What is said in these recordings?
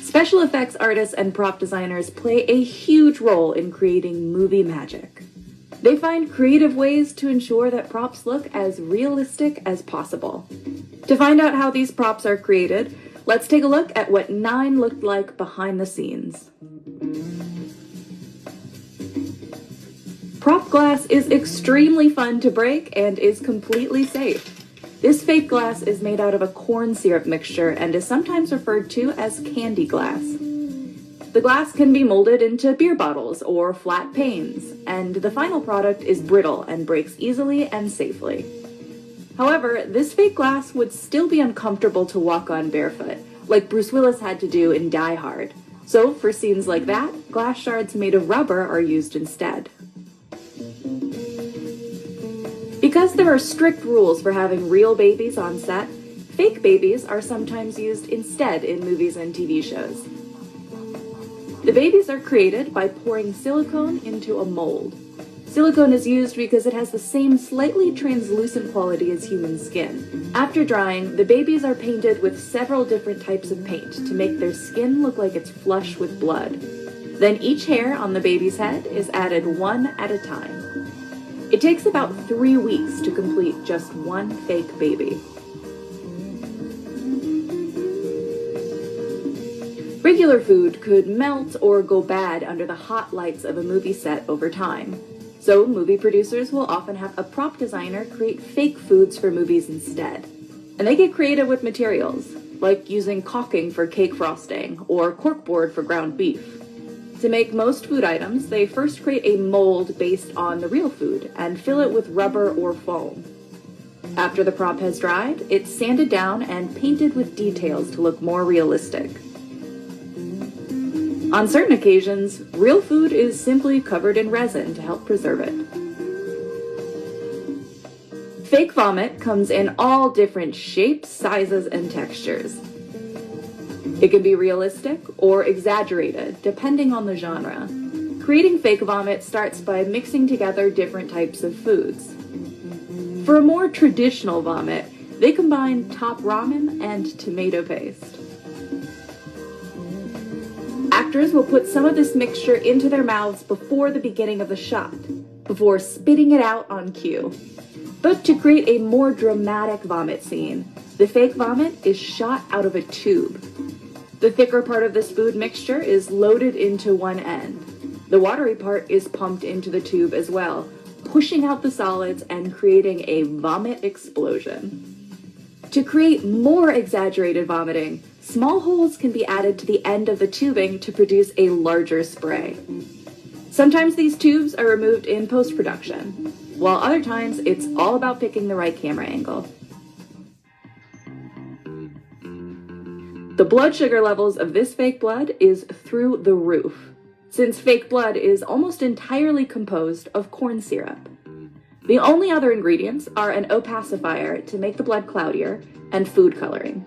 Special effects artists and prop designers play a huge role in creating movie magic. They find creative ways to ensure that props look as realistic as possible. To find out how these props are created, let's take a look at what 9 looked like behind the scenes. Prop glass is extremely fun to break and is completely safe. This fake glass is made out of a corn syrup mixture and is sometimes referred to as candy glass. The glass can be molded into beer bottles or flat panes, and the final product is brittle and breaks easily and safely. However, this fake glass would still be uncomfortable to walk on barefoot, like Bruce Willis had to do in Die Hard. So, for scenes like that, glass shards made of rubber are used instead. Because there are strict rules for having real babies on set, fake babies are sometimes used instead in movies and TV shows. The babies are created by pouring silicone into a mold. Silicone is used because it has the same slightly translucent quality as human skin. After drying, the babies are painted with several different types of paint to make their skin look like it's flush with blood. Then each hair on the baby's head is added one at a time. It takes about 3 weeks to complete just one fake baby. Regular food could melt or go bad under the hot lights of a movie set over time. So movie producers will often have a prop designer create fake foods for movies instead. And they get creative with materials, like using caulking for cake frosting or corkboard for ground beef. To make most food items, they first create a mold based on the real food and fill it with rubber or foam. After the prop has dried, it's sanded down and painted with details to look more realistic. On certain occasions, real food is simply covered in resin to help preserve it. Fake vomit comes in all different shapes, sizes, and textures. It can be realistic or exaggerated, depending on the genre. Creating fake vomit starts by mixing together different types of foods. For a more traditional vomit, they combine top ramen and tomato paste. Actors will put some of this mixture into their mouths before the beginning of the shot, before spitting it out on cue. But to create a more dramatic vomit scene, the fake vomit is shot out of a tube. The thicker part of this food mixture is loaded into one end. The watery part is pumped into the tube as well, pushing out the solids and creating a vomit explosion. To create more exaggerated vomiting, small holes can be added to the end of the tubing to produce a larger spray. Sometimes these tubes are removed in post-production, while other times it's all about picking the right camera angle. The blood sugar levels of this fake blood is through the roof, since fake blood is almost entirely composed of corn syrup. The only other ingredients are an opacifier to make the blood cloudier and food coloring.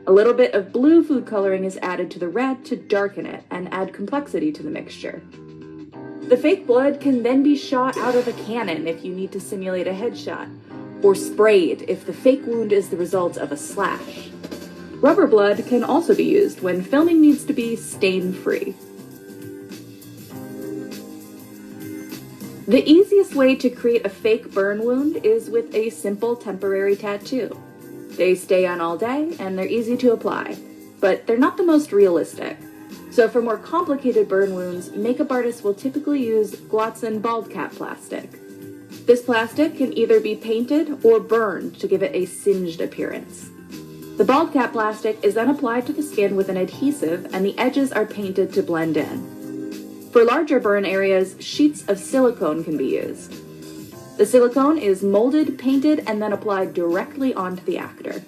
A little bit of blue food coloring is added to the red to darken it and add complexity to the mixture. The fake blood can then be shot out of a cannon if you need to simulate a headshot, or sprayed if the fake wound is the result of a slash. Rubber blood can also be used when filming needs to be stain-free. The easiest way to create a fake burn wound is with a simple temporary tattoo. They stay on all day and they're easy to apply, but they're not the most realistic. So for more complicated burn wounds, makeup artists will typically use Glotson bald cap plastic. This plastic can either be painted or burned to give it a singed appearance. The bald cap plastic is then applied to the skin with an adhesive and the edges are painted to blend in. For larger burn areas, sheets of silicone can be used. The silicone is molded, painted, and then applied directly onto the actor.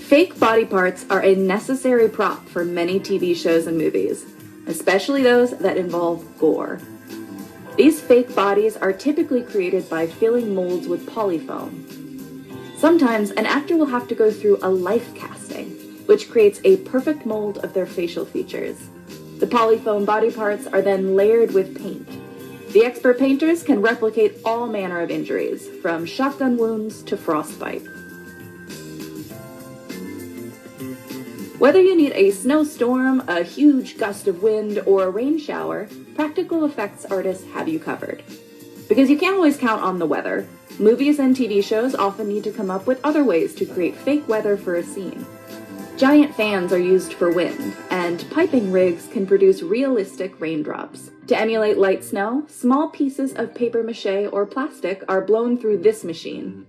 Fake body parts are a necessary prop for many TV shows and movies, especially those that involve gore. These fake bodies are typically created by filling molds with polyfoam. Sometimes an actor will have to go through a life casting, which creates a perfect mold of their facial features. The polyfoam body parts are then layered with paint. The expert painters can replicate all manner of injuries, from shotgun wounds to frostbite. Whether you need a snowstorm, a huge gust of wind, or a rain shower, practical effects artists have you covered. Because you can't always count on the weather, movies and TV shows often need to come up with other ways to create fake weather for a scene. Giant fans are used for wind, and piping rigs can produce realistic raindrops. To emulate light snow, small pieces of paper mache or plastic are blown through this machine.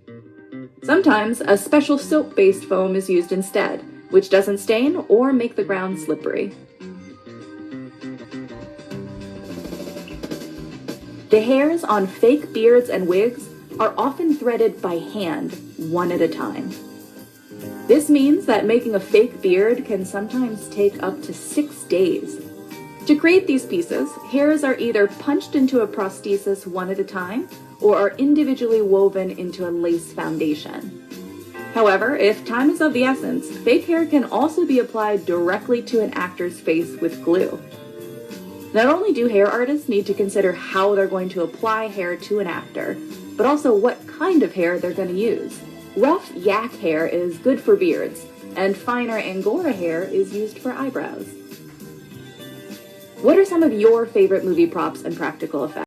Sometimes a special soap-based foam is used instead, which doesn't stain or make the ground slippery. The hairs on fake beards and wigs are often threaded by hand, one at a time. This means that making a fake beard can sometimes take up to 6 days. To create these pieces, hairs are either punched into a prosthesis one at a time or are individually woven into a lace foundation. However, if time is of the essence, fake hair can also be applied directly to an actor's face with glue. Not only do hair artists need to consider how they're going to apply hair to an actor, but also what kind of hair they're going to use. Rough yak hair is good for beards, and finer Angora hair is used for eyebrows. What are some of your favorite movie props and practical effects?